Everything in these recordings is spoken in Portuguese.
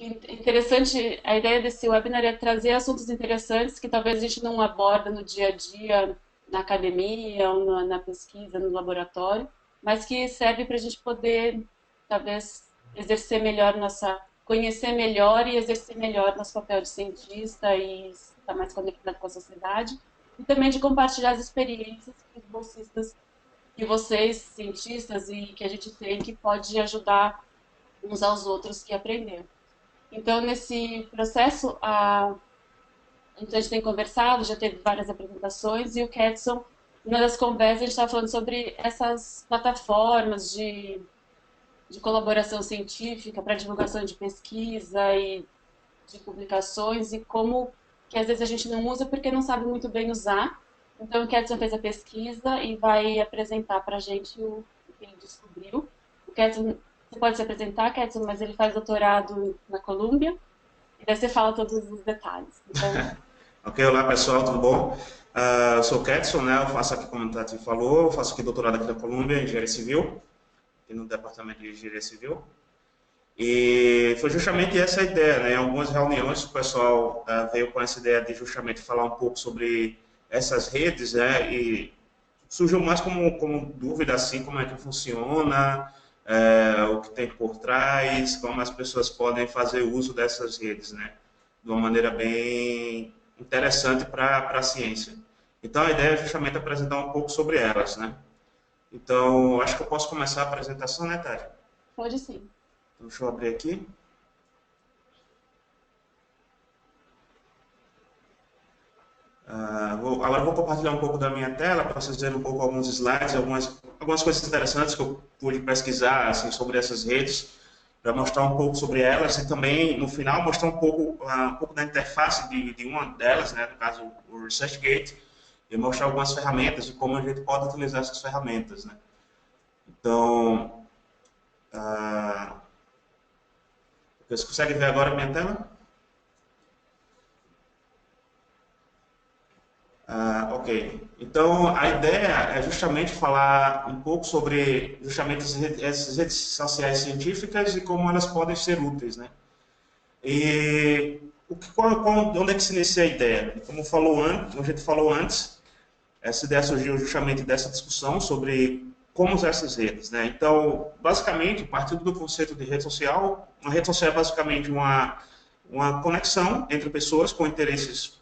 Interessante, a ideia desse webinar é trazer assuntos interessantes que talvez a gente não aborda no dia a dia, na academia ou na pesquisa, no laboratório, mas que serve para a gente poder, talvez, exercer melhor nossa, conhecer melhor e exercer melhor nosso papel de cientista e estar mais conectado com a sociedade, e também de compartilhar as experiências que os bolsistas, que vocês, cientistas, e que a gente tem, que pode ajudar uns aos outros que aprenderam. Então, nesse processo, então a gente tem conversado, já teve várias apresentações, e o Ketson, numa das conversas, a gente estava falando sobre essas plataformas de colaboração científica para divulgação de pesquisa e de publicações, e como que às vezes a gente não usa porque não sabe muito bem usar. Então, o Ketson fez a pesquisa e vai apresentar para a gente o que ele descobriu. O Ketson, você pode se apresentar, Ketson, mas ele faz doutorado na Colômbia, e daí você fala todos os detalhes. Então, Ok, olá pessoal, tudo bom? Eu sou o Ketson, né? Eu faço aqui, como o Tati falou, eu faço aqui doutorado aqui na Colômbia, em Engenharia Civil, aqui no Departamento de Engenharia Civil. E foi justamente essa a ideia, né? Em algumas reuniões o pessoal veio com essa ideia de justamente falar um pouco sobre essas redes, né? E surgiu mais como dúvida, assim, como é que funciona, o que tem por trás, como as pessoas podem fazer uso dessas redes, né? De uma maneira bem interessante para a ciência. Então, a ideia é justamente apresentar um pouco sobre elas, né? Então, acho que eu posso começar a apresentação, né, Tati? pode sim. Então, deixa eu abrir aqui. Agora eu vou compartilhar um pouco da minha tela para vocês verem um pouco alguns slides, algumas coisas interessantes que eu pude pesquisar assim, sobre essas redes, para mostrar um pouco sobre elas e também, no final, mostrar um pouco da interface de uma delas, né, no caso o ResearchGate, e mostrar algumas ferramentas e como a gente pode utilizar essas ferramentas. Né? Então, uh, vocês conseguem ver agora a minha tela? Ok. Então, a ideia é justamente falar um pouco sobre justamente essas redes sociais científicas e como elas podem ser úteis, né? E onde é que se inicia a ideia? Como a gente falou antes, essa ideia surgiu justamente dessa discussão sobre como usar essas redes, né? Então, basicamente, partindo do conceito de rede social, uma rede social é basicamente uma conexão entre pessoas com interesses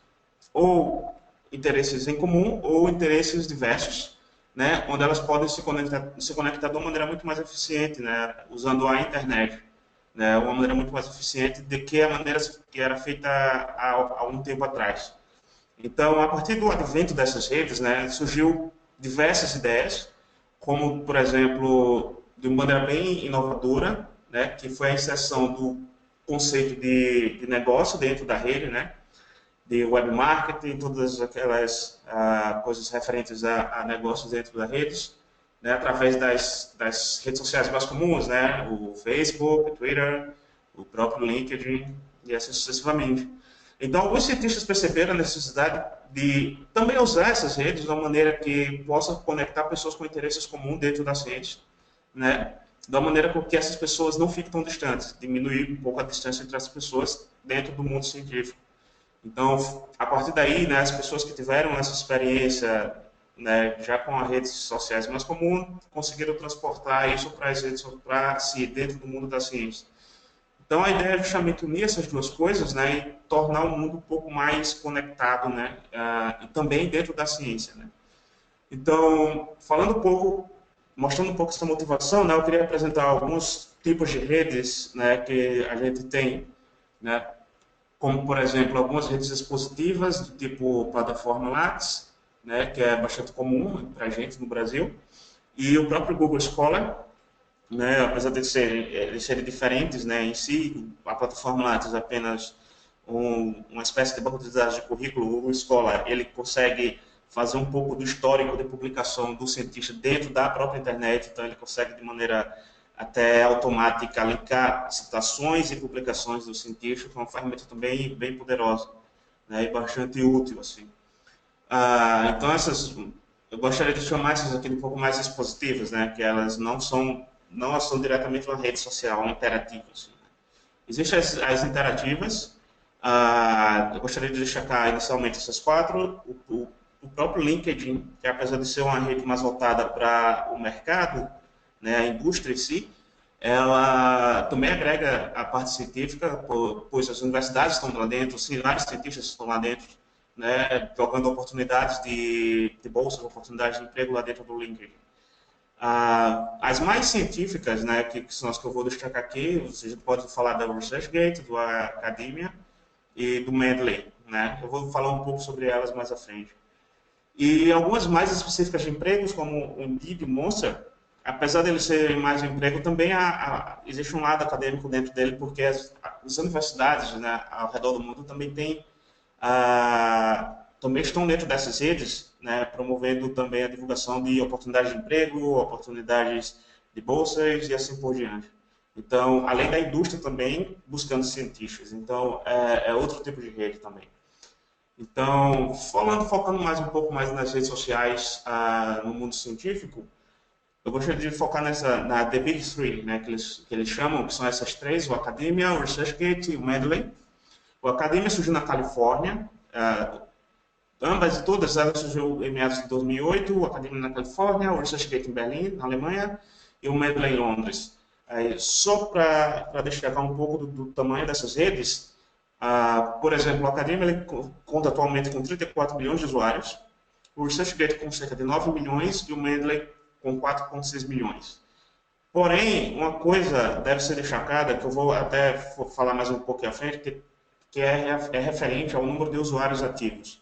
ou interesses em comum ou interesses diversos, né, onde elas podem se conectar de uma maneira muito mais eficiente, né, usando a internet, né, uma maneira muito mais eficiente do que a maneira que era feita há um tempo atrás. Então, a partir do advento dessas redes, né, surgiu diversas ideias, como, por exemplo, de uma maneira bem inovadora, né, que foi a inserção do conceito de negócio dentro da rede, né, de web marketing, todas aquelas coisas referentes a negócios dentro das redes, né, através das redes sociais mais comuns, né, o Facebook, o Twitter, o próprio LinkedIn e assim sucessivamente. Então, alguns cientistas perceberam a necessidade de também usar essas redes de uma maneira que possa conectar pessoas com interesses comuns dentro das redes, né, de uma maneira com que essas pessoas não fiquem tão distantes, diminuir um pouco a distância entre as pessoas dentro do mundo científico. Então, a partir daí, né, as pessoas que tiveram essa experiência, né, já com as redes sociais mais comuns, conseguiram transportar isso para as redes para si, dentro do mundo da ciência. Então, a ideia é justamente unir essas duas coisas, né, e tornar o mundo um pouco mais conectado, né, e também dentro da ciência, né. Então, falando um pouco, mostrando um pouco essa motivação, né, eu queria apresentar alguns tipos de redes, né, que a gente tem, né, como, por exemplo, algumas redes expositivas, do tipo plataforma Lattes, né, que é bastante comum para a gente no Brasil, e o próprio Google Scholar, né, apesar de serem diferentes, né, em si, a plataforma Lattes é apenas uma espécie de banco de dados de currículo. O Google Scholar, ele consegue fazer um pouco do histórico de publicação do cientista dentro da própria internet, então ele consegue de maneira até automática linkar citações e publicações do cientista, que é uma ferramenta também bem poderosa, né, e bastante útil, assim. Então eu gostaria de chamar essas aqui um pouco mais expositivas, né, que elas não são diretamente uma rede social, uma interativa, assim, né? Existem as interativas, eu gostaria de destacar inicialmente essas quatro, o próprio LinkedIn, que apesar de ser uma rede mais voltada para o mercado, né, a indústria em si, ela também agrega a parte científica, pois as universidades estão lá dentro, vários cientistas estão lá dentro, né, jogando oportunidades de bolsas, oportunidades de emprego lá dentro do LinkedIn. As mais científicas, né, que são as que eu vou destacar aqui, você pode falar da ResearchGate, do Academia e do Mendeley, né? Eu vou falar um pouco sobre elas mais à frente. E algumas mais específicas de empregos, como o Indeed e Monster, apesar deles serem mais de emprego, também existe um lado acadêmico dentro dele, porque as universidades, né, ao redor do mundo também têm também estão dentro dessas redes, né, promovendo também a divulgação de oportunidades de emprego, oportunidades de bolsas e assim por diante. Então, além da indústria também, buscando cientistas. Então, é outro tipo de rede também. Então, focando mais um pouco mais nas redes sociais no mundo científico, eu gostaria de focar na The Big Three, né, que eles chamam, que são essas três, o Academia, o ResearchGate e o Mendeley. O Academia surgiu na Califórnia, ambas e todas elas surgiu em meados de 2008, o Academia na Califórnia, o ResearchGate em Berlim, na Alemanha, e o Mendeley em Londres. Só para destacar um pouco do tamanho dessas redes, por exemplo, o Academia ele conta atualmente com 34 milhões de usuários, o ResearchGate com cerca de 9 milhões e o Mendeley com 4,6 milhões. Porém, uma coisa deve ser destacada, que eu vou até falar mais um pouco à frente, que é referente ao número de usuários ativos.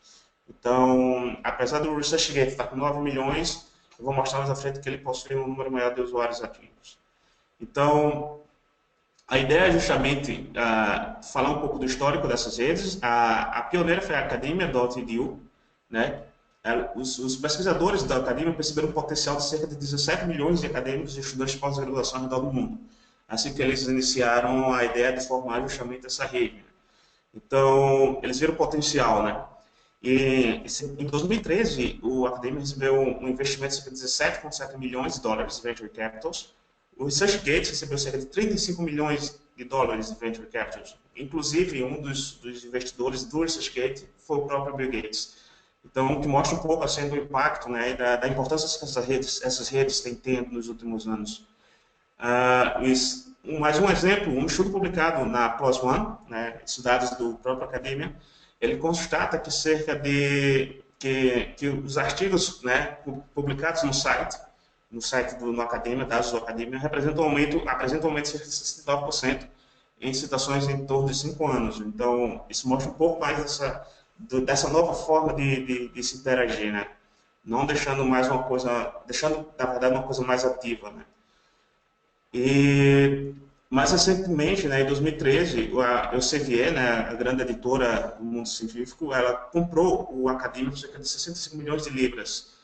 Então, apesar do ResearchGate estar com 9 milhões, eu vou mostrar mais à frente que ele possui um número maior de usuários ativos. Então, a ideia é justamente falar um pouco do histórico dessas redes. A pioneira foi a Academia.edu, né? Os pesquisadores da Academia perceberam um potencial de cerca de 17 milhões de acadêmicos e estudantes de pós-graduação ao redor do mundo. Assim que eles iniciaram a ideia de formar justamente essa rede. Então, eles viram o potencial, né? E em 2013, o Academia recebeu um investimento de cerca de 17,7 milhões de dólares de Venture Capitals. O ResearchGate recebeu cerca de 35 milhões de dólares de Venture Capitals. Inclusive, um dos investidores do ResearchGate foi o próprio Bill Gates. Então, o que mostra um pouco assim, do impacto, né, da importância que essas redes têm tido nos últimos anos. Mais um exemplo, um estudo publicado na PLOS ONE, né, dados do próprio Academia, ele constata que cerca de que os artigos, né, publicados no site do Academia, dados do Academia, apresentam um aumento de cerca de 69% em citações em torno de 5 anos. Então, isso mostra um pouco mais dessa nova forma de se interagir, né? Não deixando mais uma coisa, deixando, na verdade, uma coisa mais ativa, né? E mais recentemente, né, em 2013, a Elsevier, né, a grande editora do mundo científico, ela comprou o Academia por cerca de 65 milhões de libras.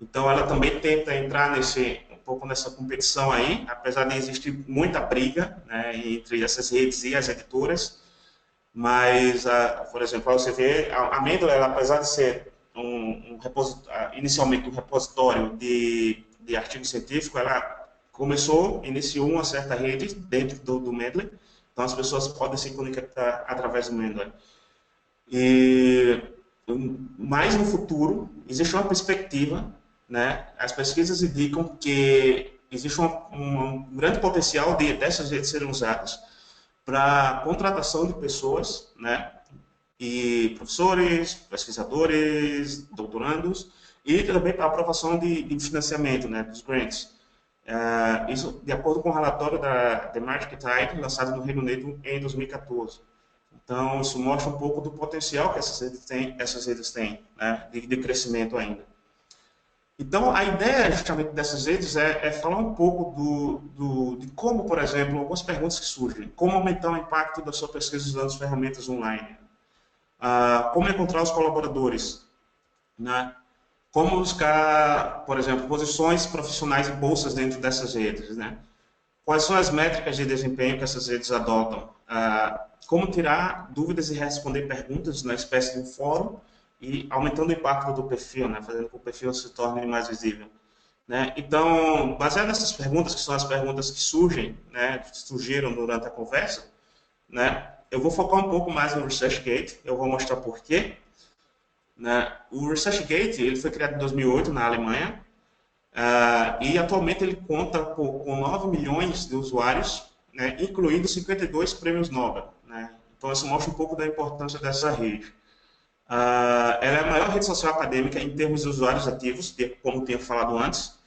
Então, ela também tenta entrar um pouco nessa competição aí, apesar de existir muita briga, né, entre essas redes e as editoras. Mas, por exemplo, a Elsevier, a Mendeley, apesar de ser inicialmente um repositório de artigo científico, ela iniciou uma certa rede dentro do Mendeley, então as pessoas podem se conectar através do Mendeley. Mas no futuro, existe uma perspectiva, né? As pesquisas indicam que existe um grande potencial dessas redes serem usadas para contratação de pessoas, né? E professores, pesquisadores, doutorandos, e também para aprovação de financiamento, né? Dos grants. Isso de acordo com o relatório da The Market Tide, lançado no Reino Unido em 2014. Então, isso mostra um pouco do potencial que essas redes têm, né, de crescimento ainda. Então, a ideia justamente dessas redes é falar um pouco de como, por exemplo, algumas perguntas que surgem. Como aumentar o impacto da sua pesquisa usando as ferramentas online? Como encontrar os colaboradores? Né? Como buscar, por exemplo, posições profissionais e bolsas dentro dessas redes, né? Quais são as métricas de desempenho que essas redes adotam? Como tirar dúvidas e responder perguntas na espécie de um fórum e aumentando o impacto do perfil, né? Fazendo com que o perfil se torne mais visível. Né? Então, baseado nessas perguntas, que são as perguntas que surgem, né? Surgiram durante a conversa, né? Eu vou focar um pouco mais no ResearchGate, eu vou mostrar por quê. Né? O ResearchGate ele foi criado em 2008 na Alemanha, e atualmente ele conta com 9 milhões de usuários, né, incluindo 52 prêmios Nobel. Né? Então, isso mostra um pouco da importância dessa rede. Ela é a maior rede social acadêmica em termos de usuários ativos, como tinha falado antes.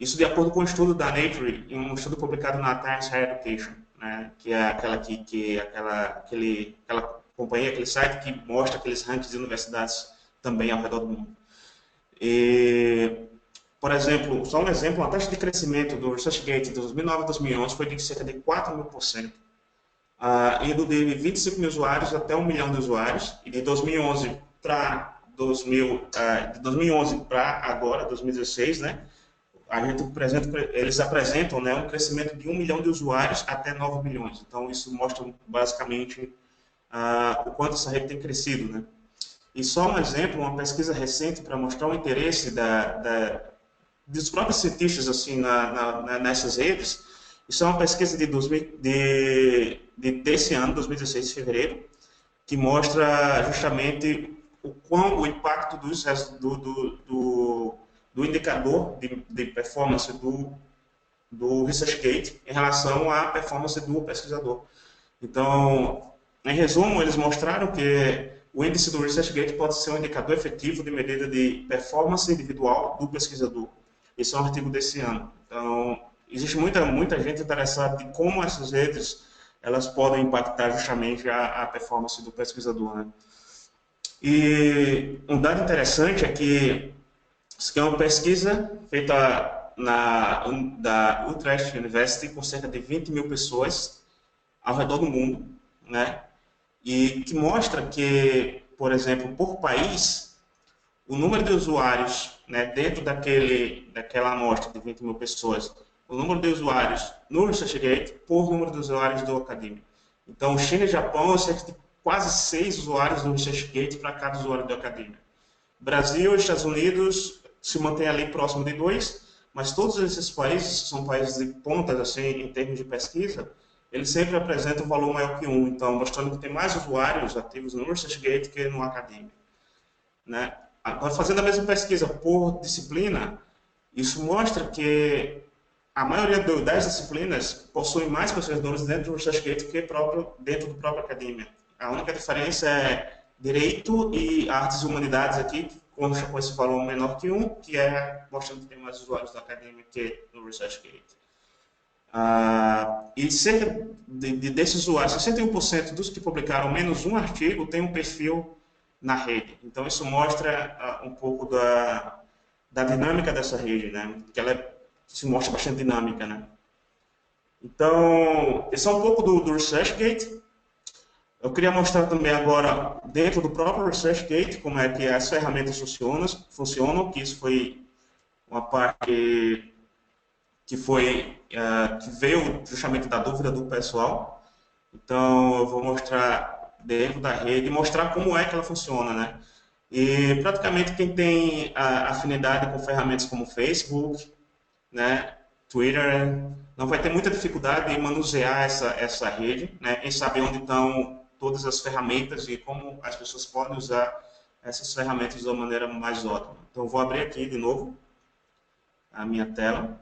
Isso de acordo com um estudo da Nature, em um estudo publicado na Times Higher Education, né, que é aquela companhia, aquele site que mostra aqueles rankings de universidades também ao redor do mundo. E, por exemplo, só um exemplo, a taxa de crescimento do ResearchGate de 2009 a 2011 foi de cerca de 4.000%, indo de 25 mil usuários até 1 milhão de usuários, e de 2011 para agora, 2016, né, eles apresentam, né, um crescimento de 1 milhão de usuários até 9 milhões. Então, isso mostra basicamente o quanto essa rede tem crescido. Né? E só um exemplo, uma pesquisa recente para mostrar o interesse dos próprios cientistas assim, nessas redes. Isso é uma pesquisa desse ano, 2016, de fevereiro, que mostra justamente o impacto do indicador de performance do ResearchGate em relação à performance do pesquisador. Então, em resumo, eles mostraram que o índice do ResearchGate pode ser um indicador efetivo de medida de performance individual do pesquisador. Esse é um artigo desse ano. Então, existe muita gente interessada em como essas redes elas podem impactar justamente a performance do pesquisador. Né? E um dado interessante é que isso aqui é uma pesquisa feita da Utrecht University com cerca de 20 mil pessoas ao redor do mundo, né? E que mostra que, por exemplo, por país, o número de usuários, né, dentro daquela amostra de 20 mil pessoas, o número de usuários no ResearchGate por número de usuários do Academia. Então, China e Japão, cerca de quase 6 usuários no ResearchGate para cada usuário do Academia. Brasil e Estados Unidos se mantém ali próximo de 2, mas todos esses países, que são países de ponta, assim, em termos de pesquisa, eles sempre apresentam um valor maior que 1, então mostrando que tem mais usuários ativos no ResearchGate que no Academia. Né? Agora, fazendo a mesma pesquisa por disciplina, isso mostra que a maioria das disciplinas possui mais pesquisadores dentro do ResearchGate que dentro do próprio Academia. A única diferença é Direito e Artes e Humanidades aqui, consta com esse valor menor que 1, que é mostrando que tem mais usuários da Academia que no ResearchGate. E cerca desses usuários, 61% dos que publicaram menos um artigo tem um perfil na rede. Então, isso mostra um pouco da dinâmica dessa rede, né? Que ela se mostra bastante dinâmica. Né? Então, esse é um pouco do ResearchGate. Eu queria mostrar também agora, dentro do próprio ResearchGate, como é que as ferramentas funcionam, que isso foi uma parte que veio justamente da dúvida do pessoal. Então, eu vou mostrar dentro da rede, mostrar como é que ela funciona, né? E praticamente quem tem afinidade com ferramentas como Facebook, né, Twitter, não vai ter muita dificuldade em manusear essa rede, né? Em saber onde estão todas as ferramentas e como as pessoas podem usar essas ferramentas de uma maneira mais ótima. Então, eu vou abrir aqui de novo a minha tela.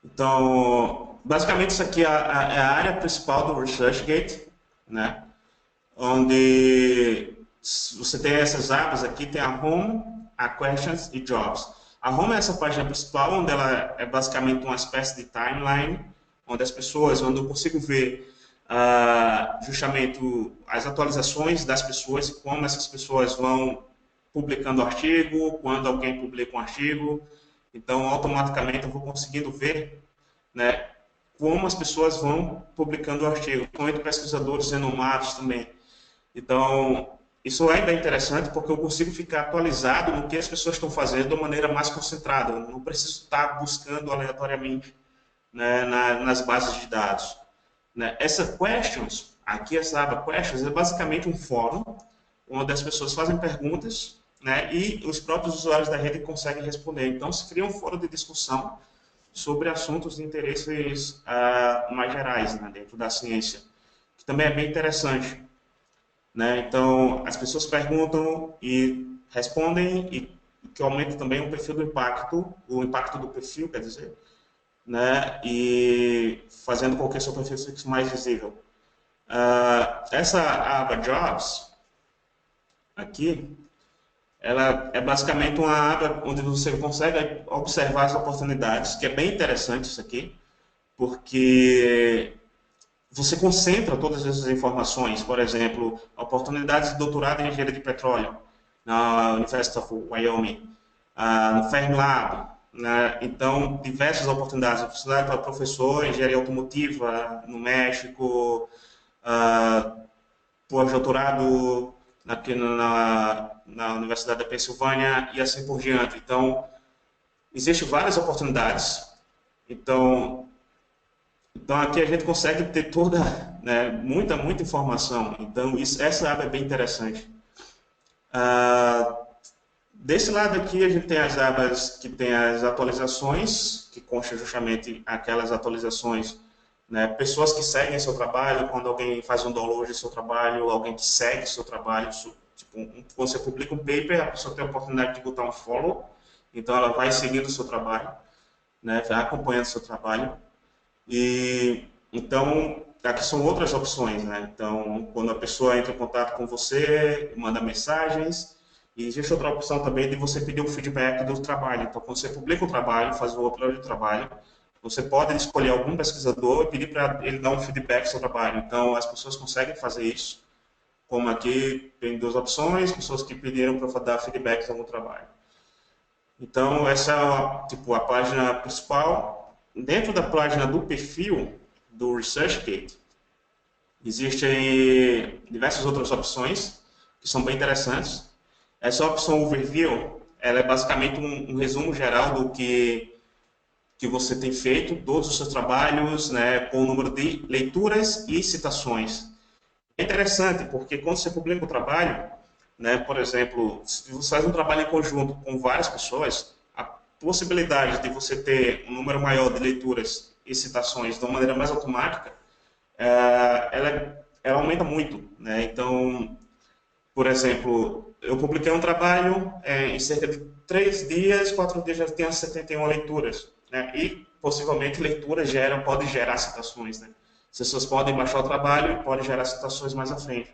Então, basicamente, isso aqui é a área principal do ResearchGate, né? Onde você tem essas abas aqui, tem a Home, a Questions e Jobs. A Home é essa página principal, onde ela é basicamente uma espécie de timeline, onde onde eu consigo ver justamente as atualizações das pessoas, como essas pessoas vão publicando artigo, quando alguém publica um artigo. Então, automaticamente, eu vou conseguindo ver, né, como as pessoas vão publicando o artigo, entre pesquisadores renomados também. Então, isso ainda é interessante porque eu consigo ficar atualizado no que as pessoas estão fazendo de uma maneira mais concentrada. Eu não preciso estar buscando aleatoriamente, né, nas bases de dados. Né? Essa Questions, aqui essa aba Questions, é basicamente um fórum onde as pessoas fazem perguntas, né, e os próprios usuários da rede conseguem responder. Então, se cria um fórum de discussão sobre assuntos de interesses mais gerais, né, dentro da ciência, que também é bem interessante, né? Então, as pessoas perguntam e respondem, e que aumenta também o perfil do impacto, o impacto do perfil, quer dizer, né? E fazendo com que o seu perfil fique mais visível. Essa aba Jobs, aqui, ela é basicamente uma aba onde você consegue observar as oportunidades, que é bem interessante isso aqui, porque você concentra todas essas informações, por exemplo, oportunidades de doutorado em engenharia de petróleo na University of Wyoming, no Fermilab, né? Então, diversas oportunidades, oportunidade para professor em engenharia automotiva no México, pós-doutorado aqui na Universidade da Pensilvânia e assim por diante. Então, existem várias oportunidades. Então aqui a gente consegue ter toda, né, muita informação. Então, essa aba é bem interessante. Desse lado aqui a gente tem as abas que tem as atualizações, que consta justamente aquelas atualizações, né, pessoas que seguem seu trabalho, quando alguém faz um download do seu trabalho, alguém que segue seu trabalho, tipo, você publica um paper, a pessoa tem a oportunidade de botar um follow, então ela vai seguindo o seu trabalho, né, vai acompanhando o seu trabalho. E então aqui são outras opções, né? Então, quando a pessoa entra em contato com você, manda mensagens, e existe outra opção também de você pedir o feedback do trabalho. Então, quando você publica o trabalho, faz o upload do trabalho, você pode escolher algum pesquisador e pedir para ele dar um feedback do seu trabalho. Então, as pessoas conseguem fazer isso. Como aqui tem duas opções, pessoas que pediram para dar feedback sobre o trabalho. Então, essa é tipo, a página principal. Dentro da página do perfil do ResearchGate, existem diversas outras opções que são bem interessantes. Essa opção Overview, ela é basicamente um resumo geral do que você tem feito, todos os seus trabalhos, né, com o número de leituras e citações. É interessante, porque quando você publica um trabalho, né, por exemplo, se você faz um trabalho em conjunto com várias pessoas, a possibilidade de você ter um número maior de leituras e citações de uma maneira mais automática, ela aumenta muito, né? Então, por exemplo, eu publiquei um trabalho em cerca de 3 dias, 4 dias já tinha 71 leituras, né? E possivelmente leituras podem gerar citações, né? As pessoas podem baixar o trabalho e podem gerar citações mais à frente.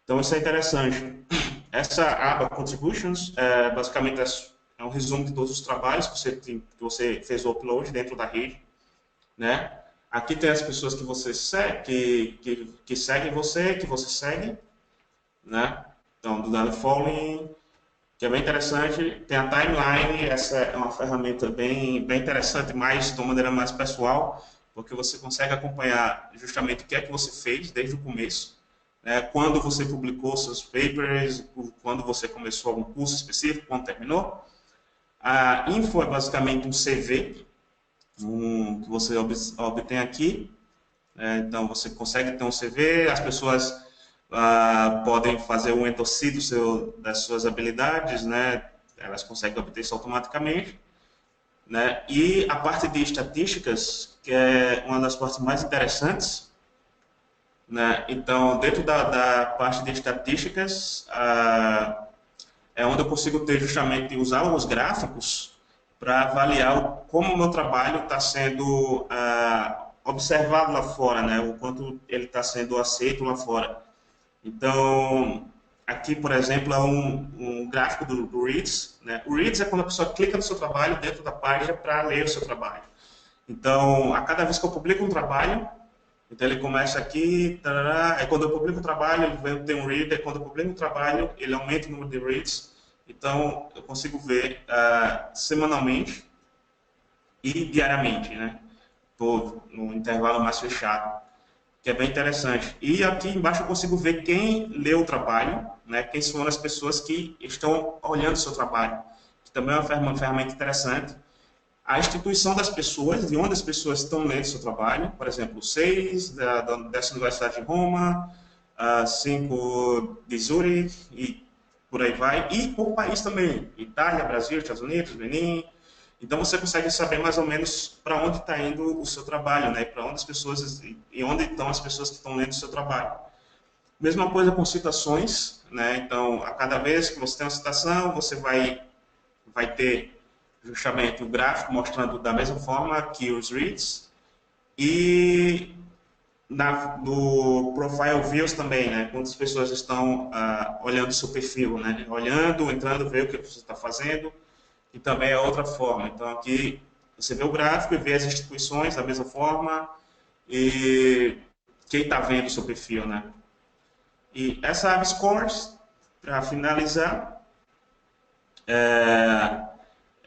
Então, isso é interessante. Essa aba Contributions, basicamente, é um resumo de todos os trabalhos que você fez o upload dentro da rede, né? Aqui tem as pessoas que você segue, que seguem você, que você segue, né? Então, do dado following, que é bem interessante. Tem a timeline, essa é uma ferramenta bem interessante, mas de uma maneira mais pessoal, porque você consegue acompanhar justamente o que é que você fez desde o começo, né? Quando você publicou seus papers, quando você começou algum curso específico, quando terminou. A info é basicamente um CV, que você obtém aqui. Então, você consegue ter um CV, as pessoas podem fazer um endossi das suas habilidades, né? Elas conseguem obter isso automaticamente, né? E a parte de estatísticas, que é uma das partes mais interessantes, né? Então, dentro da parte de estatísticas, é onde eu consigo ter justamente usar os gráficos para avaliar como o meu trabalho está sendo observado lá fora, né? O quanto ele está sendo aceito lá fora. Então, aqui, por exemplo, é um gráfico do Reads, né? O Reads é quando a pessoa clica no seu trabalho dentro da página para ler o seu trabalho. Então, a cada vez que eu publico um trabalho, então ele começa aqui, tarará, aí quando eu publico um trabalho, ele tem um read, aí quando eu publico um trabalho, ele aumenta o número de reads. Então, eu consigo ver semanalmente e diariamente, né? Tô no intervalo mais fechado, que é bem interessante. E aqui embaixo eu consigo ver quem leu o trabalho, né? Quem são as pessoas que estão olhando o seu trabalho, que também é uma ferramenta interessante. A instituição das pessoas, de onde as pessoas estão lendo seu trabalho, por exemplo, 6 dessa Universidade de Roma, 5 de Zurich, e por aí vai, e por país também, Itália, Brasil, Estados Unidos, Benin, Então você consegue saber mais ou menos para onde está indo o seu trabalho, né? Para onde as pessoas e onde estão as pessoas que estão lendo o seu trabalho. Mesma coisa com citações, né? Então, a cada vez que você tem uma citação, você vai ter justamente o gráfico mostrando da mesma forma que os reads e no Profile Views também, né? Quantas pessoas estão olhando o seu perfil, né? Olhando, entrando, ver o que você está fazendo, e também é outra forma. Então, aqui você vê o gráfico e vê as instituições da mesma forma e quem está vendo o seu perfil, né? E essa App Scores, para finalizar,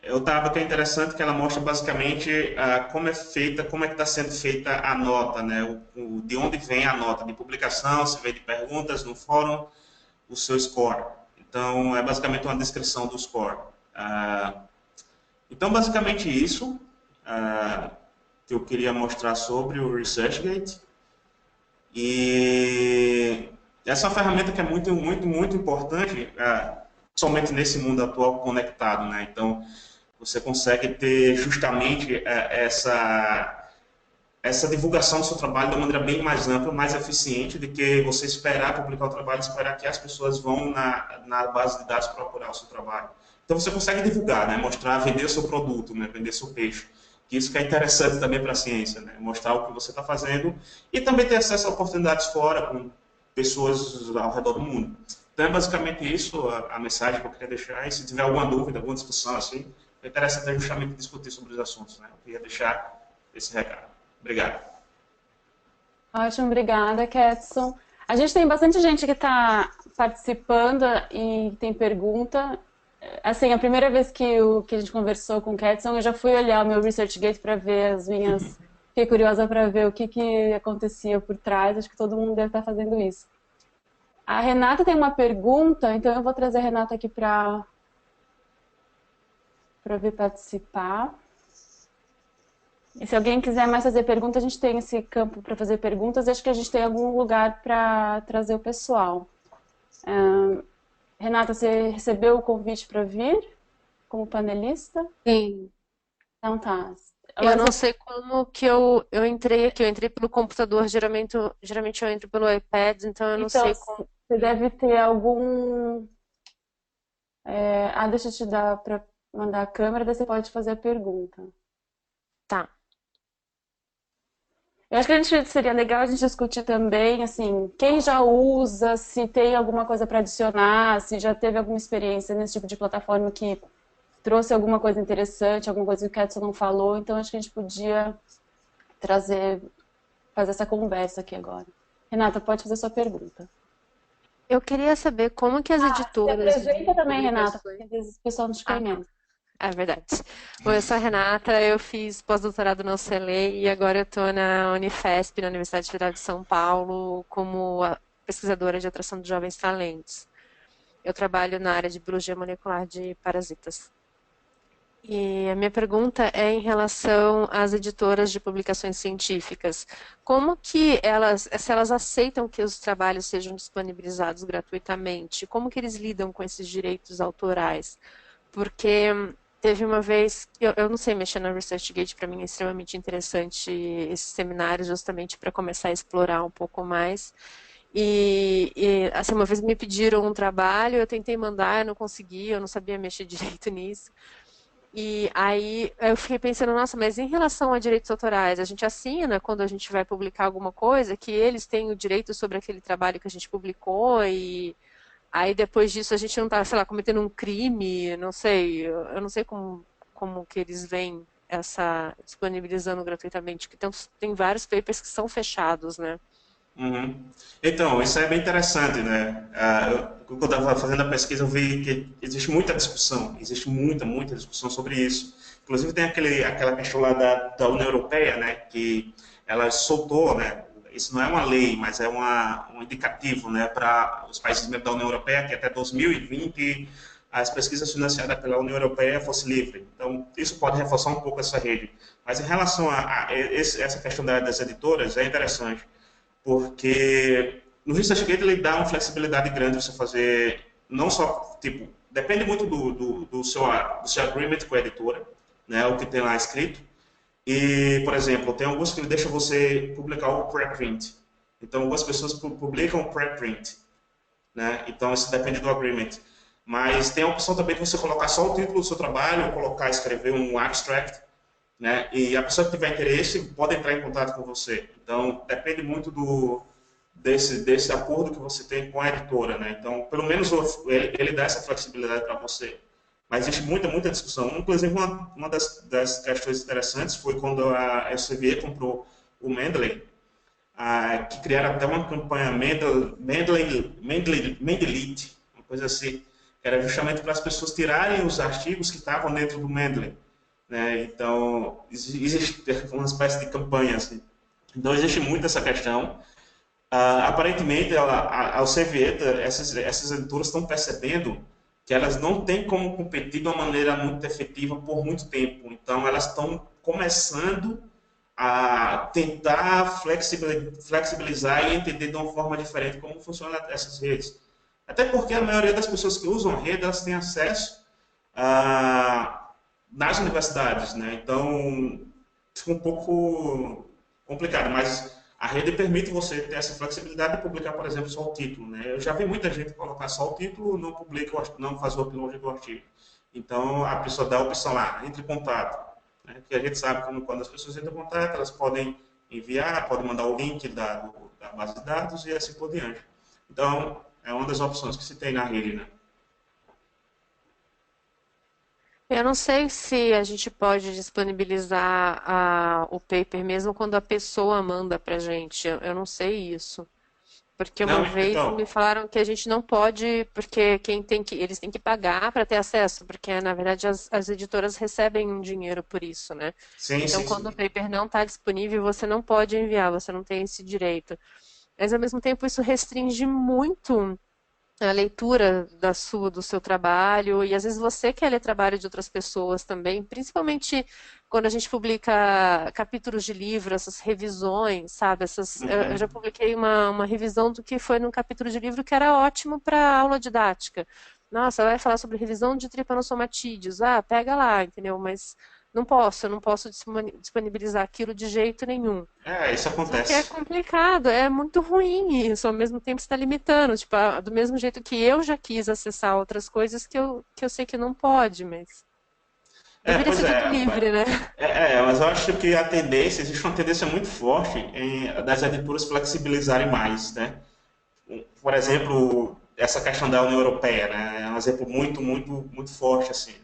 eu estava que é interessante que ela mostra basicamente como é feita, como é que está sendo feita a nota, né? De onde vem a nota de publicação, se vem de perguntas no fórum, o seu score. Então, é basicamente uma descrição do score. Então, basicamente isso que eu queria mostrar sobre o ResearchGate. E essa é uma ferramenta que é muito, muito, muito importante, somente nesse mundo atual conectado, né? Então, você consegue ter justamente essa divulgação do seu trabalho de uma maneira bem mais ampla, mais eficiente do que você esperar publicar o trabalho, esperar que as pessoas vão na base de dados procurar o seu trabalho. Então você consegue divulgar, né? Mostrar, vender o seu produto, né? Vender seu peixe. Isso que é interessante também para a ciência, né? Mostrar o que você está fazendo e também ter acesso a oportunidades fora com pessoas ao redor do mundo. Então é basicamente isso a mensagem que eu queria deixar. E se tiver alguma dúvida, alguma discussão assim, é interessante justamente discutir sobre os assuntos, né? Eu queria deixar esse recado. Obrigado. Ótimo, obrigada, Ketson. A gente tem bastante gente que está participando e tem pergunta. Assim, a primeira vez que a gente conversou com o Ketson, eu já fui olhar o meu ResearchGate para ver as minhas... Fiquei curiosa para ver o que acontecia por trás. Acho que todo mundo deve estar fazendo isso. A Renata tem uma pergunta, então eu vou trazer a Renata aqui para vir participar. E se alguém quiser mais fazer pergunta, a gente tem esse campo para fazer perguntas. Acho que a gente tem algum lugar para trazer o pessoal. Renata, você recebeu o convite para vir como panelista? Sim. Então tá. Eu não sei como que eu entrei aqui. Eu entrei pelo computador, geralmente eu entro pelo iPad, então eu não Então, sei como. você deve ter algum... deixa eu te dar para mandar a câmera, daí você pode fazer a pergunta. Tá. Eu acho que seria legal a gente discutir também, assim, quem já usa, se tem alguma coisa para adicionar, se já teve alguma experiência nesse tipo de plataforma que trouxe alguma coisa interessante, alguma coisa que o Ketson não falou. Então, acho que a gente podia fazer essa conversa aqui agora. Renata, pode fazer sua pergunta. Eu queria saber como que as Se editoras apresenta de também, Renata, publicações. porque às vezes o pessoal não te conhece. É verdade. Bom, eu sou a Renata, eu fiz pós-doutorado na UCLA e agora eu estou na Unifesp, na Universidade Federal de São Paulo, como pesquisadora de atração de jovens talentos. Eu trabalho na área de biologia molecular de parasitas. E a minha pergunta é em relação às editoras de publicações científicas. Como que se elas aceitam que os trabalhos sejam disponibilizados gratuitamente? Como que eles lidam com esses direitos autorais? Porque teve uma vez, eu não sei mexer na ResearchGate, para mim é extremamente interessante esse seminário justamente para começar a explorar um pouco mais. Assim, uma vez me pediram um trabalho, eu tentei mandar, eu não consegui, eu não sabia mexer direito nisso. E aí eu fiquei pensando, nossa, mas em relação a direitos autorais, a gente assina quando a gente vai publicar alguma coisa que eles têm o direito sobre aquele trabalho que a gente publicou e aí depois disso a gente não está, sei lá, cometendo um crime, não sei, eu não sei como que eles veem essa disponibilizando gratuitamente, que tem vários papers que são fechados, né? Uhum. Então, isso é bem interessante, né? Quando eu estava fazendo a pesquisa, eu vi que existe muita discussão, existe muita, muita discussão sobre isso. Inclusive, tem aquela questão lá da União Europeia, né? Que ela soltou, né? Isso não é uma lei, mas é um indicativo, né? Para os países membros da União Europeia, que até 2020 as pesquisas financiadas pela União Europeia fossem livres. Então, isso pode reforçar um pouco essa rede. Mas em relação a essa questão das editoras, é interessante porque no ResearchGate ele dá uma flexibilidade grande você fazer, não só, tipo, depende muito do seu agreement com a editora, né, o que tem lá escrito. E, por exemplo, tem alguns que deixam você publicar o preprint. Então, algumas pessoas publicam o preprint, né? Então, isso depende do agreement. Mas tem a opção também de você colocar só o título do seu trabalho, ou colocar, escrever um abstract, né? E a pessoa que tiver interesse pode entrar em contato com você. Então, depende muito desse acordo que você tem com a editora, né? Então, pelo menos ele dá essa flexibilidade para você. Mas existe muita discussão. Inclusive, uma das questões interessantes foi quando a Elsevier comprou o Mendeley, que criaram até uma campanha Mendelite, uma coisa assim, que era justamente para as pessoas tirarem os artigos que estavam dentro do Mendeley, né? Então, existe uma espécie de campanha assim. Então, existe muito essa questão. Aparentemente, a Elsevier, essas editoras estão percebendo que elas não têm como competir de uma maneira muito efetiva por muito tempo. Então, elas estão começando a tentar flexibilizar e entender de uma forma diferente como funcionam essas redes. Até porque a maioria das pessoas que usam a rede, elas têm acesso nas universidades, né? Então, fica um pouco complicado, mas a rede permite você ter essa flexibilidade de publicar, por exemplo, só o título, né? Eu já vi muita gente colocar só o título, não publica, não faz o upload do artigo. Então, a pessoa dá a opção lá, entre em contato, né? Porque a gente sabe que quando as pessoas entram em contato, elas podem enviar, podem mandar o link da base de dados e assim por diante. Então, é uma das opções que se tem na rede, né? Eu não sei se a gente pode disponibilizar o paper mesmo quando a pessoa manda pra gente. Eu não sei isso. Porque uma Não, vez me então, falaram que a gente não pode, porque eles têm que pagar para ter acesso, porque na verdade as editoras recebem um dinheiro por isso, né? sim, Então, sim, quando o sim. paper não está disponível, você não pode enviar, você não tem esse direito. Mas ao mesmo tempo isso restringe muito a leitura do seu trabalho, e às vezes você quer ler trabalho de outras pessoas também, principalmente quando a gente publica capítulos de livro, essas revisões, sabe? Eu já Uhum. publiquei uma revisão do que foi num capítulo de livro que era ótimo para aula didática. Nossa, vai falar sobre revisão de tripanosomatídeos. Ah, pega lá, entendeu? Mas eu não posso disponibilizar aquilo de jeito nenhum. Isso Só que é acontece. complicado, é muito ruim isso, ao mesmo tempo está limitando, tipo, do mesmo jeito que eu já quis acessar outras coisas que eu sei que não pode, mas deveria Pois ser tudo livre, né? mas eu acho que a tendência, existe uma tendência muito forte das editoras flexibilizarem mais, né? Por exemplo, essa questão da União Europeia, né? É um exemplo muito forte, assim, né?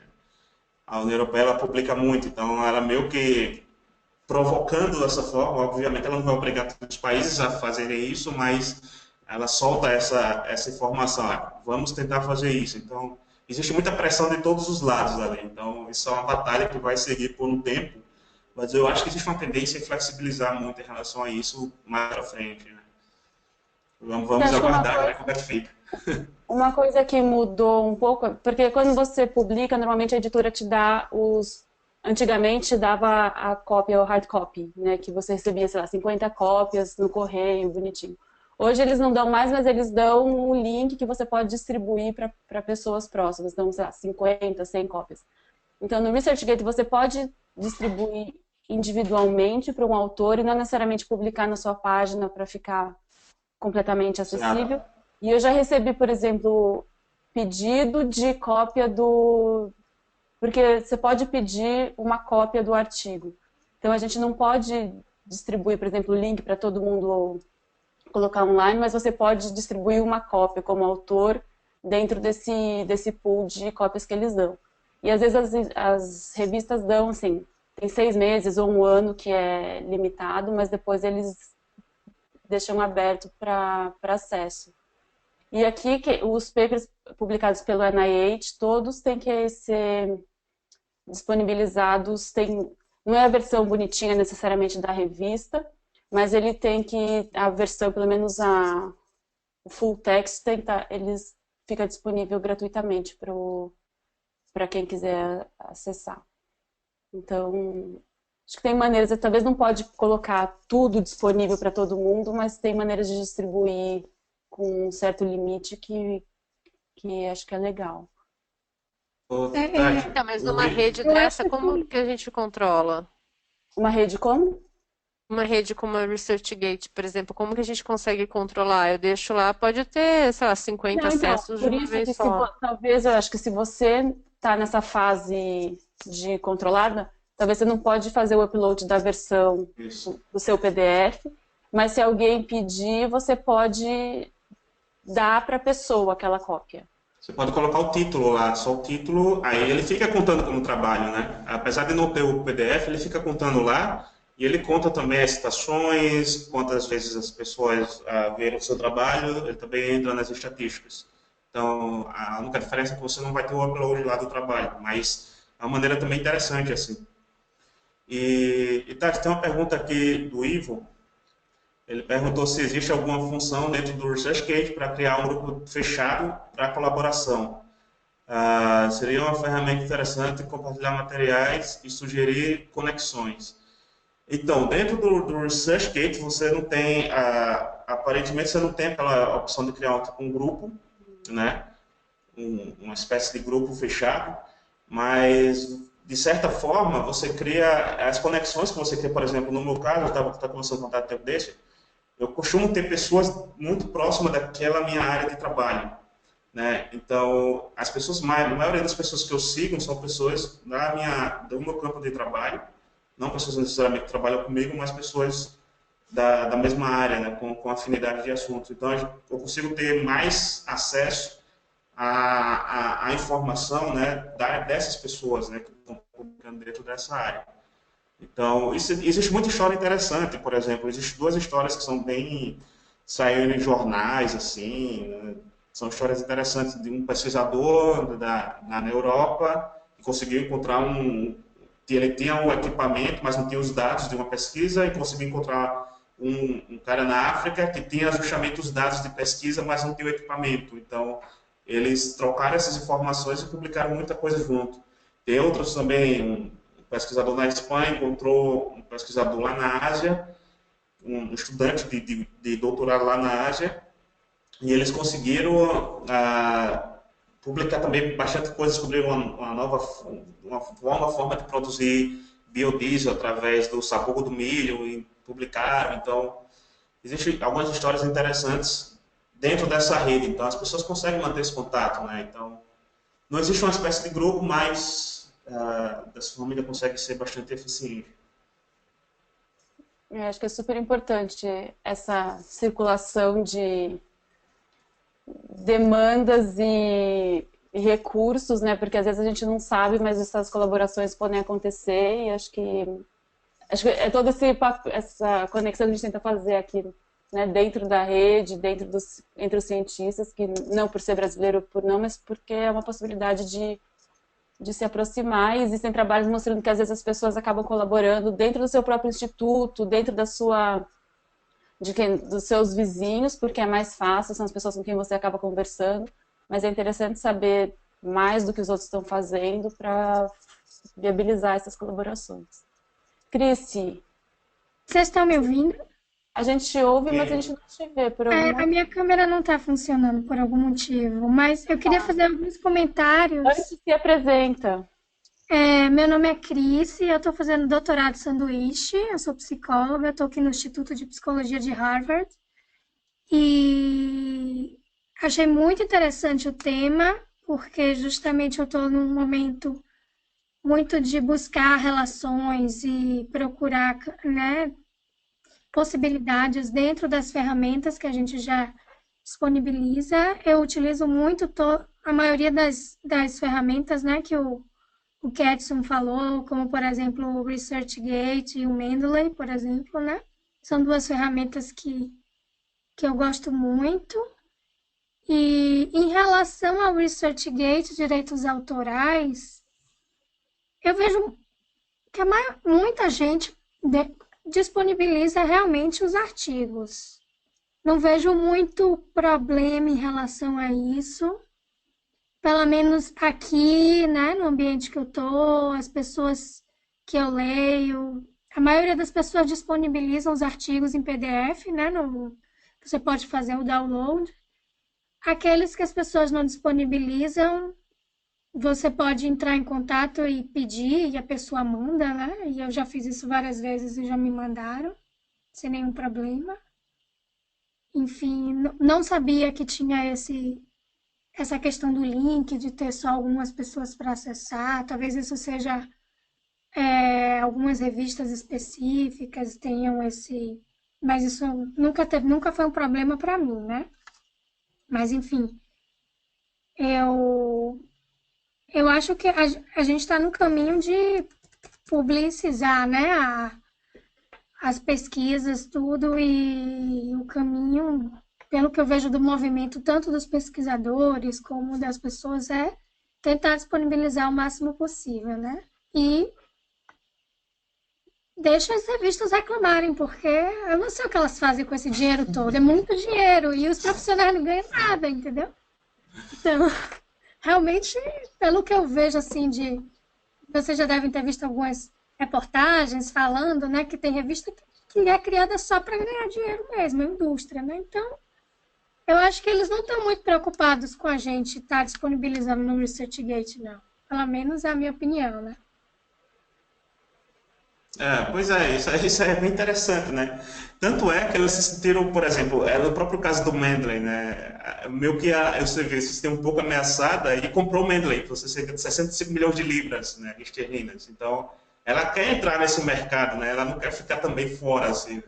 A União Europeia, ela publica muito, então ela meio que provocando dessa forma, obviamente ela não vai obrigar todos os países a fazerem isso, mas ela solta essa informação, vamos tentar fazer isso. Então, existe muita pressão de todos os lados ali, então isso é uma batalha que vai seguir por um tempo, mas eu acho que existe uma tendência em flexibilizar muito em relação a isso mais para frente, né? Eu Vamos acho que aguardar como é que vai ficar. uma coisa que mudou um pouco, porque quando você publica, normalmente a editora te dá os. Antigamente dava a cópia, o hard copy, né? Que você recebia, sei lá, 50 cópias no correio, bonitinho. Hoje eles não dão mais, mas eles dão um link que você pode distribuir para pessoas próximas. Então, sei lá, 50, 100 cópias. Então, no ResearchGate você pode distribuir individualmente para um autor e não necessariamente publicar na sua página para ficar completamente Certo. acessível. E eu já recebi, por exemplo, pedido de cópia do. Porque você pode pedir uma cópia do artigo. Então a gente não pode distribuir, por exemplo, o link para todo mundo colocar online, mas você pode distribuir uma cópia como autor dentro desse pool de cópias que eles dão. E às vezes as revistas dão, assim, tem 6 meses ou um ano que é limitado, mas depois eles deixam aberto para acesso. E aqui, os papers publicados pelo NIH, todos têm que ser disponibilizados, não é a versão bonitinha necessariamente da revista, mas ele tem que, a versão, pelo menos o full text, eles fica disponível gratuitamente para quem quiser acessar. Então, acho que tem maneiras, talvez não pode colocar tudo disponível para todo mundo, mas tem maneiras de distribuir com um certo limite que acho que é legal. Ô, Tati, Então, mas o numa I- rede Eu acho dessa, como que que a gente controla? Uma rede como? Uma rede como a ResearchGate, por exemplo, como que a gente consegue controlar? Eu deixo lá, pode ter, sei lá, 50 Não, então, acessos de por uma isso vez que só. talvez eu acho que se você está nessa fase de controlada, talvez você não pode fazer o upload da versão isso. do seu PDF, mas se alguém pedir, você pode dar para a pessoa aquela cópia. Você pode colocar o título lá, só o título, aí ele fica contando como trabalho, né? Apesar de não ter o PDF, ele fica contando lá e ele conta também as citações, quantas vezes as pessoas viram o seu trabalho, ele também entra nas estatísticas. Então, a única diferença é que você não vai ter o upload lá do trabalho, mas é uma maneira também interessante, assim. E Tati, tem uma pergunta aqui do Ivo. Ele perguntou se existe alguma função dentro do ResearchGate para criar um grupo fechado para colaboração. Seria uma ferramenta interessante compartilhar materiais e sugerir conexões. Então, dentro do ResearchGate, você não tem, aparentemente, você não tem aquela opção de criar um grupo, né? Uma espécie de grupo fechado, mas, de certa forma, você cria as conexões que você cria, por exemplo, no meu caso, eu estava conversando com um tempo desse, eu costumo ter pessoas muito próximas daquela minha área de trabalho, né? Então, a maioria das pessoas que eu sigo são pessoas do meu campo de trabalho, não pessoas necessariamente que trabalham comigo, mas pessoas da mesma área, né? Com afinidade de assuntos. Então, eu consigo ter mais acesso à informação, né? Dessas pessoas, né? Que estão publicando dentro dessa área. Então, existe muita história interessante, por exemplo, existem duas histórias que são bem saíram em jornais, assim, né? São histórias interessantes de um pesquisador na Europa que conseguiu encontrar ele tinha um equipamento, mas não tinha os dados de uma pesquisa e conseguiu encontrar um cara na África que tinha justamente os dados de pesquisa, mas não tinha o equipamento. Então, eles trocaram essas informações e publicaram muita coisa junto. Tem outros também, um pesquisador na Espanha encontrou um pesquisador lá na Ásia, um estudante de doutorado lá na Ásia, e eles conseguiram publicar também bastante coisa, descobriram uma forma de produzir biodiesel através do sabugo do milho e publicaram. Então, existem algumas histórias interessantes dentro dessa rede. Então, as pessoas conseguem manter esse contato, né? Então, não existe uma espécie de grupo, mas dessa forma ainda consegue ser bastante eficiente. Eu acho que é super importante essa circulação de demandas e recursos, né? Porque às vezes a gente não sabe, mas essas colaborações podem acontecer e acho que é toda essa conexão que a gente tenta fazer aqui, né? Dentro da rede, entre os cientistas, que não por ser brasileiro por não, mas porque é uma possibilidade de se aproximar, e existem trabalhos mostrando que às vezes as pessoas acabam colaborando dentro do seu próprio instituto, dentro dos seus vizinhos, porque é mais fácil, são as pessoas com quem você acaba conversando, mas é interessante saber mais do que os outros estão fazendo para viabilizar essas colaborações. Crissi, vocês estão me ouvindo? a gente te ouve, mas a gente não te vê por algum A motivo. minha câmera não está funcionando por algum motivo, mas eu queria fazer alguns comentários. Antes se apresenta. Meu nome é Cris, eu estou fazendo doutorado sanduíche, eu sou psicóloga, eu estou aqui no Instituto de Psicologia de Harvard e achei muito interessante o tema, porque justamente eu estou num momento muito de buscar relações e procurar, né, possibilidades dentro das ferramentas que a gente já disponibiliza. Eu utilizo muito a maioria das ferramentas, né, que o Ketson falou, como, por exemplo, o ResearchGate e o Mendeley, por exemplo, né? São duas ferramentas que eu gosto muito. E em relação ao ResearchGate, direitos autorais, eu vejo que muita gente disponibiliza realmente os artigos. Não vejo muito problema em relação a isso. Pelo menos aqui, né, no ambiente que eu tô, as pessoas que eu leio, a maioria das pessoas disponibilizam os artigos em PDF, né, você pode fazer o download. Aqueles que as pessoas não disponibilizam, você pode entrar em contato e pedir, e a pessoa manda, né? E eu já fiz isso várias vezes e já me mandaram, sem nenhum problema. Enfim, não sabia que tinha essa questão do link, de ter só algumas pessoas para acessar. Talvez isso seja algumas revistas específicas tenham esse. Mas isso nunca foi um problema para mim, né? Mas, enfim, eu acho que a gente está no caminho de publicizar, né? As pesquisas, tudo, e o caminho, pelo que eu vejo do movimento, tanto dos pesquisadores como das pessoas, é tentar disponibilizar o máximo possível, né? E deixa as revistas reclamarem, porque eu não sei o que elas fazem com esse dinheiro todo, é muito dinheiro, e os profissionais não ganham nada, entendeu? Então, realmente, pelo que eu vejo, assim, vocês já devem ter visto algumas reportagens falando, né, que tem revista que é criada só para ganhar dinheiro mesmo, a indústria, né? Então, eu acho que eles não estão muito preocupados com a gente estar disponibilizando no ResearchGate, não. Pelo menos é a minha opinião, né? Pois é, isso é bem interessante, né? Tanto é que eles se sentiram, por exemplo, no próprio caso do Mendeley, né? Meio que a Elsevier se sentiu um pouco ameaçada e comprou o Mendeley, por cerca de 65 milhões de libras, né, esterlinas. Então, ela quer entrar nesse mercado, né? Ela não quer ficar também fora, assim.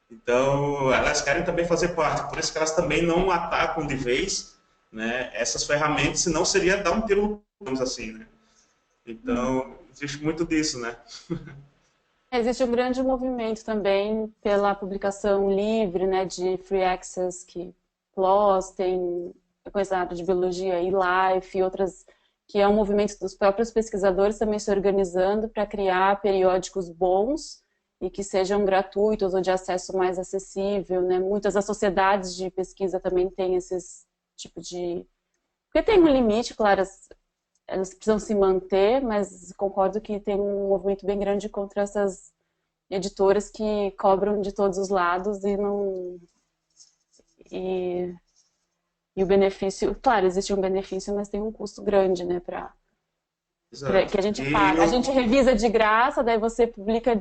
Então, elas querem também fazer parte, por isso que elas também não atacam de vez, né, essas ferramentas, senão seria dar um tiro no, digamos assim, né? Então, existe muito disso, né? Existe um grande movimento também pela publicação livre, né, de free access, que PLOS tem coisa na área de biologia, eLife e outras, que é um movimento dos próprios pesquisadores também se organizando para criar periódicos bons e que sejam gratuitos ou de acesso mais acessível, né? Muitas das sociedades de pesquisa também têm esses tipo de... Porque tem um limite, claro, elas precisam se manter, mas concordo que tem um movimento bem grande contra essas editoras que cobram de todos os lados e não... E o benefício, claro, existe um benefício, mas tem um custo grande, né, que a gente paga. A gente revisa de graça, daí você publica,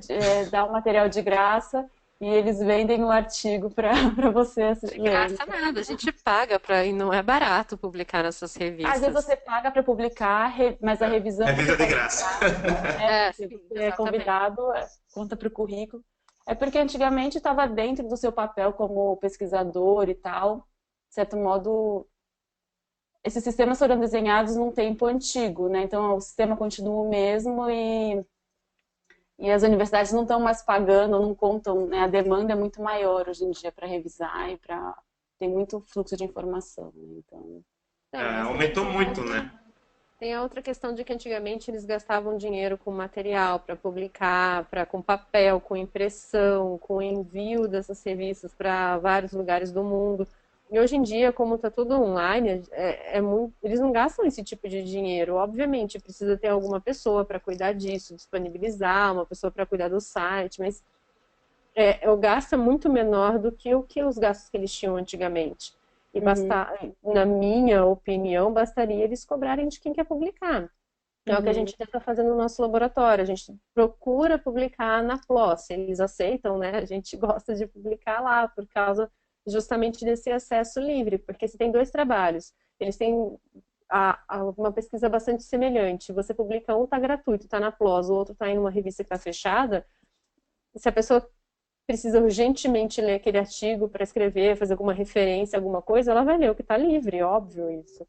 dá o material de graça e eles vendem o artigo para você ler. De graça nada, a gente paga e não é barato publicar nessas revistas. Às vezes você paga para publicar, mas a revisão... Revisa de graça. Se você é convidado, conta para o currículo. É porque antigamente estava dentro do seu papel como pesquisador e tal. De certo modo, esses sistemas foram desenhados num tempo antigo, né? Então o sistema continua o mesmo e as universidades não estão mais pagando, não contam, né? A demanda é muito maior hoje em dia para revisar e tem muito fluxo de informação, né? Então, aumentou muito, né? Tem a outra questão de que antigamente eles gastavam dinheiro com material para publicar, com papel, com impressão, com envio dessas revistas para vários lugares do mundo. E hoje em dia, como está tudo online, eles não gastam esse tipo de dinheiro. Obviamente, precisa ter alguma pessoa para cuidar disso, disponibilizar, uma pessoa para cuidar do site, mas o gasto é muito menor do que os gastos que eles tinham antigamente. E na minha opinião, bastaria eles cobrarem de quem quer publicar. É o que a gente tenta fazer no nosso laboratório. A gente procura publicar na PLOS. Eles aceitam, né? A gente gosta de publicar lá por causa justamente desse acesso livre, porque se tem dois trabalhos, eles têm uma pesquisa bastante semelhante, você publica um, está gratuito, está na PLOS, o outro está em uma revista que está fechada, se a pessoa precisa urgentemente ler aquele artigo para escrever, fazer alguma referência, alguma coisa, ela vai ler o que está livre, óbvio isso.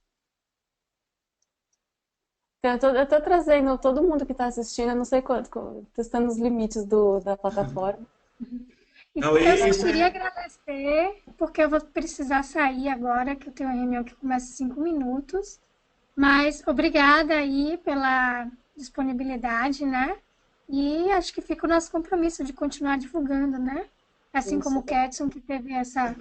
Eu tô trazendo todo mundo que está assistindo, eu não sei quanto, testando os limites da plataforma. Eu só queria agradecer, porque eu vou precisar sair agora, que eu tenho uma reunião que começa em 5 minutos. Mas obrigada aí pela disponibilidade, né? E acho que fica o nosso compromisso de continuar divulgando, né? Assim como o Ketson, que teve essa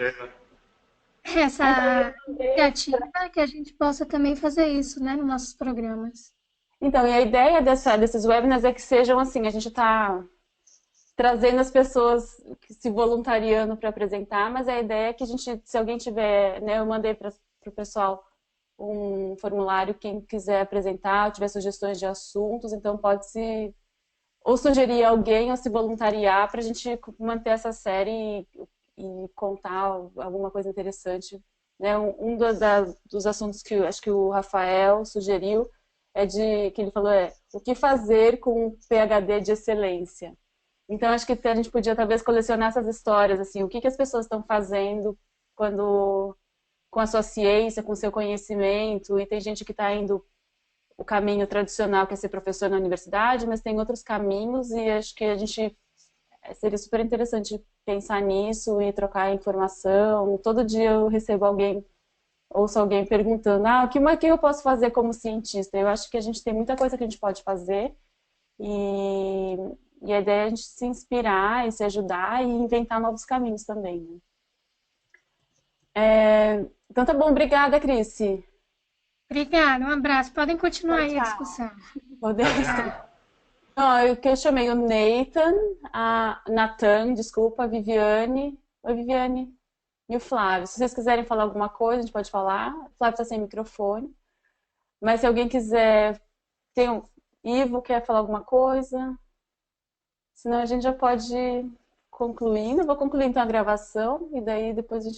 iniciativa, que a gente possa também fazer isso, né? Nos nossos programas. Então, e a ideia desses webinars é que sejam assim, a gente está trazendo as pessoas que se voluntariando para apresentar, mas a ideia é que se alguém tiver, né, eu mandei para o pessoal um formulário, quem quiser apresentar, tiver sugestões de assuntos, então pode se ou sugerir alguém ou se voluntariar para a gente manter essa série e contar alguma coisa interessante. Né? Dos assuntos que acho que o Rafael sugeriu que ele falou o que fazer com um PhD de excelência. Então acho que a gente podia talvez colecionar essas histórias, assim, o que as pessoas estão fazendo quando com a sua ciência, com o seu conhecimento, e tem gente que está indo o caminho tradicional, que é ser professor na universidade, mas tem outros caminhos e acho que seria super interessante pensar nisso e trocar informação. Todo dia eu recebo ouço alguém perguntando, o que eu posso fazer como cientista? Eu acho que a gente tem muita coisa que a gente pode fazer e a ideia é a gente se inspirar e se ajudar e inventar novos caminhos também, né? Então tá bom, obrigada, Cris. Obrigada, um abraço. Podem continuar Tchau, aí a tchau. discussão. Eu chamei o Nathan, a Nathan, desculpa, a Viviane. Oi, Viviane. E o Flávio. Se vocês quiserem falar alguma coisa, a gente pode falar. O Flávio está sem microfone. Mas se alguém quiser. Ivo quer falar alguma coisa? Senão a gente já pode ir concluindo. Eu vou concluir então a gravação e daí depois a gente